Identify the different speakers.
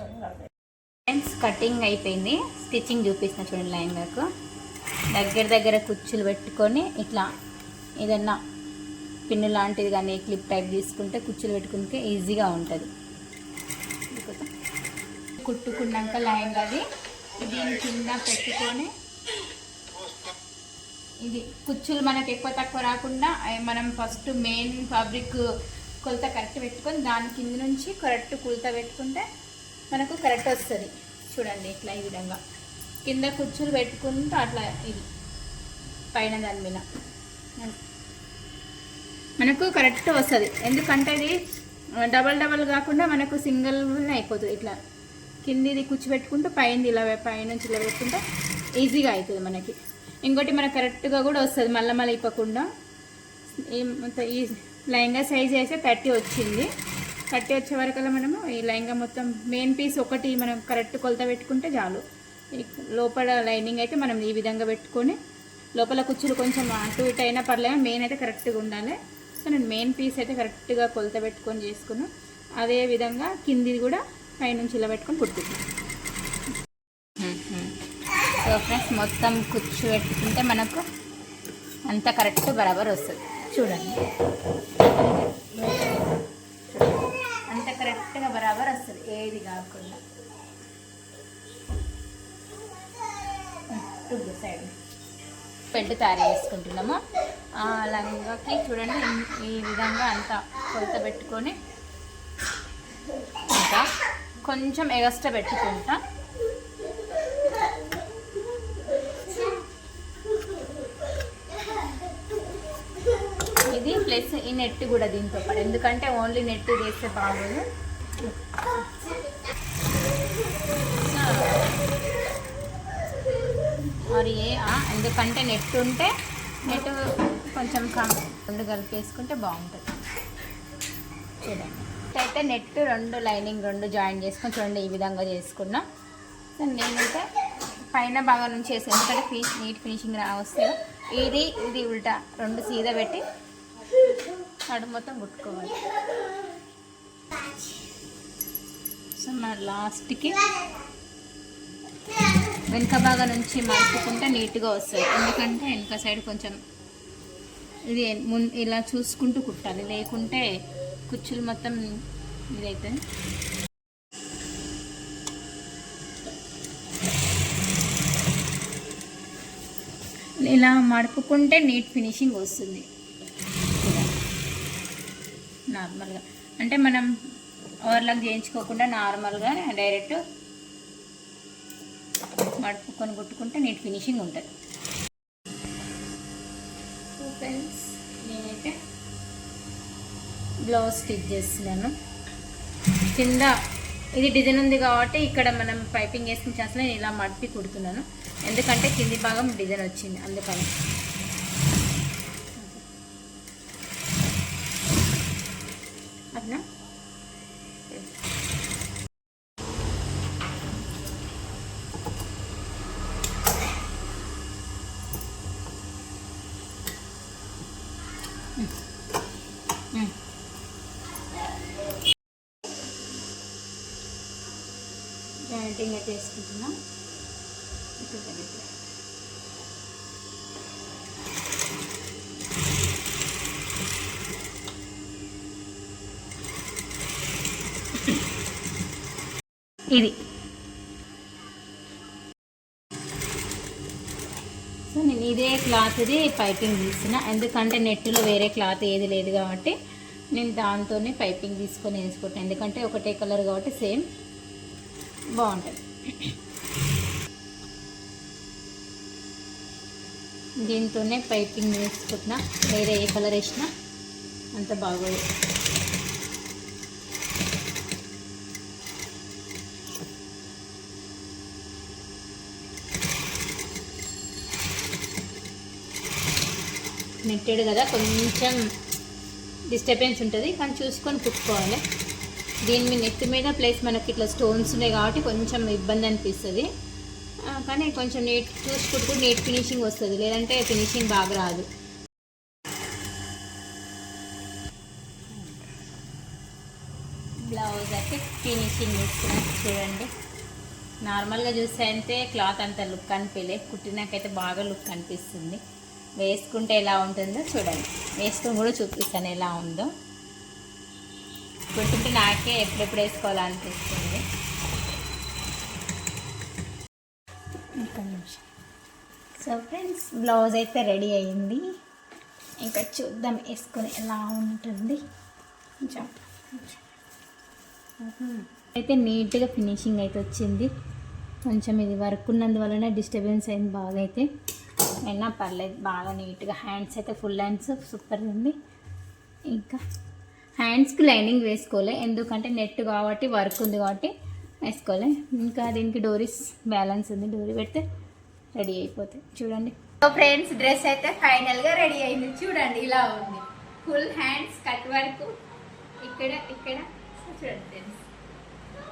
Speaker 1: Friends cutting అయిపోయింది, stitching చూపిస్తున్నా చూడండి. లెహంగాకు దగ్గర దగ్గర కుచ్చులు పెట్టుకొని ఇట్లా ఏదన్నా పిన్ను లాంటిది కానీ క్లిప్ టైప్ తీసుకుంటే కుచ్చులు పెట్టుకుంటే ఈజీగా ఉంటుంది. కుట్టుకున్నాక లెహంగాది దీని కింద పెట్టుకొని ఇది కుచ్చులు మనకు ఎక్కువ తక్కువ రాకుండా మనం ఫస్ట్ మెయిన్ ఫ్యాబ్రిక్ కొలత కరెక్ట్ పెట్టుకొని దాని కింద నుంచి కరెక్ట్ కొలత పెట్టుకుంటే మనకు కరెక్ట్ వస్తుంది. చూడండి ఇట్లా ఈ విధంగా కింద కుచ్చులు పెట్టుకుంటూ అట్లా ఇది పైన దాని మీద మనకు కరెక్ట్ వస్తుంది. ఎందుకంటే ఇది డబల్ డబల్ కాకుండా మనకు సింగిల్ అయిపోతుంది. ఇట్లా కిందిది కుచ్చు పెట్టుకుంటూ పైన ఇలా పైనుంచి ఇలా పెట్టుకుంటే ఈజీగా అవుతుంది మనకి. ఇంకోటి మనకు కరెక్ట్గా కూడా వస్తుంది, మళ్ళీ మళ్ళీ ఇప్పకుండా. ఈ లెహంగా సైజ్ అయితే 30 వచ్చింది. 30 వచ్చే వరకల్లా మనము ఈ లెహంగా మొత్తం మెయిన్ పీస్ ఒకటి మనం కరెక్ట్ కొలత పెట్టుకుంటే చాలు. లోపల లైనింగ్ అయితే మనం ఈ విధంగా పెట్టుకొని లోపల కుచ్చులు కొంచెం అటు ఇటు అయినా పర్లేదు, మెయిన్ అయితే కరెక్ట్గా ఉండాలి. సో నేను మెయిన్ పీస్ అయితే కరెక్ట్గా కొలత పెట్టుకొని చేసుకున్నాను. అదే విధంగా కిందిది కూడా పైనుంచి ఇలా పెట్టుకొని కుట్టుకుంటాం. సో ఫ్రెండ్స్ మొత్తం కుచ్చు పెట్టుకుంటే మనకు అంత కరెక్ట్ బరాబర్ వస్తుంది. చూడండి అంత కరెక్ట్గా బరాబర్ వస్తుంది, ఏది కాకుండా. సైడ్ పెంటు తయారు చేసుకుంటున్నాము. లంగాకి చూడండి ఈ విధంగా అంతా కొలత పెట్టుకొని ఇంకా కొంచెం ఎగస్ట్రా పెట్టుకుంటా. ఇది ప్లస్ ఈ నెట్ కూడా దీంతో పాటు, ఎందుకంటే ఓన్లీ నెట్ వేస్తే బాగోదు. మరి ఎందుకంటే నెట్ ఉంటే నెట్ కొంచెం రెండు కలిపేసుకుంటే బాగుంటుంది. చూడండి అయితే నెట్ రెండు లైనింగ్ రెండు జాయిన్ చేసుకొని చూడండి ఈ విధంగా చేసుకున్నాం. సో నేనైతే పైన బాగా నుంచి వేసాను, ఎందుకంటే నీట్ ఫినిషింగ్ వస్తే ఇది ఇది ఉల్టా రెండు సీదా పెట్టి నడుము మొత్తం కుట్టుకోవాలి. సో మన లాస్ట్కి వెనక భాగం నుంచి మలుపుకుంటే నీట్గా వస్తుంది. ఎందుకంటే వెనక సైడ్ కొంచెం ఇది ఇలా చూసుకుంటూ కుట్టాలి, లేకుంటే కుచ్చులు మొత్తం ఇదైతే. ఇలా మడుపుకుంటే నీట్ ఫినిషింగ్ వస్తుంది. నార్మల్గా అంటే మనం ఓవర్లాక్ చేయించుకోకుండా నార్మల్గా డైరెక్ట్ మడుపుకొని కుట్టుకుంటే నీట్ ఫినిషింగ్ ఉంటుంది. సో ఫ్రెండ్స్ నేనైతే బ్లౌజ్ స్టిచ్ చేస్తున్నాను. కింద ఇది డిజైన్ ఉంది కాబట్టి ఇక్కడ మనం పైపింగ్ వేసుకుని చేసిన నేను ఇలా మడిపి కుడుతున్నాను, ఎందుకంటే కింది భాగం డిజైన్ వచ్చింది అందుకని. అట్లా జాయింటింగ్ అయితే వేసుకుంటున్నాం. ఇది సో నేను ఇదే క్లాత్ది పైపింగ్ తీసిన, ఎందుకంటే నెట్లో వేరే క్లాత్ ఏది లేదు కాబట్టి నేను దాంతోనే పైపింగ్ తీసుకొని వేసుకుంటాను. ఎందుకంటే ఒకటే కలర్ కాబట్టి సేమ్ బాగుంటుంది. దీంతోనే పైపింగ్ వేసుకుంటున్నా, వేరే ఏ కలర్ వేసినా అంత బాగోదు. నెట్టెడ్ కదా కొంచెం డిస్టర్బెన్స్ ఉంటుంది, కానీ చూసుకొని కుట్టుకోవాలి. దీని మీద నెట్ మీద ప్లస్ మనకి ఇట్లా స్టోన్స్ ఉన్నాయి కాబట్టి కొంచెం ఇబ్బంది అనిపిస్తుంది, కానీ కొంచెం నీట్ చూసి కుట్టుకుంటే నీట్ ఫినిషింగ్ వస్తుంది, లేదంటే ఫినిషింగ్ బాగా రాదు. బ్లౌజ్ అయితే ఫినిషింగ్ ఇస్తున్నాను చూడండి. నార్మల్గా చూస్తే అయితే క్లాత్ అంత లుక్ అనిపించలే, కుట్టినాకైతే బాగా లుక్ అనిపిస్తుంది. వేసుకుంటే ఎలా ఉంటుందో చూడండి, వేసుకొని కూడా చూపిస్తాను ఎలా ఉందో. కుట్టుంటే నాకే ఎప్పుడెప్పుడు వేసుకోవాలనిపిస్తుంది. ఇంకా నిమిషం. సో ఫ్రెండ్స్, బ్లౌజ్ అయితే రెడీ అయ్యింది. ఇంకా చూద్దాం వేసుకొని ఎలా ఉంటుంది. కొంచెం అయితే నీట్గా ఫినిషింగ్ అయితే వచ్చింది. కొంచెం ఇది వర్క్ ఉన్నందువలన డిస్టర్బెన్స్ అయింది బాగా. అయితే అయినా పర్లేదు, బాగా నీట్గా. హ్యాండ్స్ అయితే ఫుల్ హ్యాండ్స్ సూపర్ ఉంది. ఇంకా హ్యాండ్స్కి లైనింగ్ వేసుకోలే, ఎందుకంటే నెట్ కాబట్టి వర్క్ ఉంది కాబట్టి వేసుకోలే. ఇంకా దీనికి డోరీస్ బ్యాలెన్స్ ఉంది, డోరీ పెడితే రెడీ అయిపోతాయి. చూడండి. సో ఫ్రెండ్స్, డ్రెస్ అయితే ఫైనల్గా రెడీ అయింది. చూడండి ఇలా ఉంది. ఫుల్ హ్యాండ్స్, కట్ వర్క్, ఇక్కడ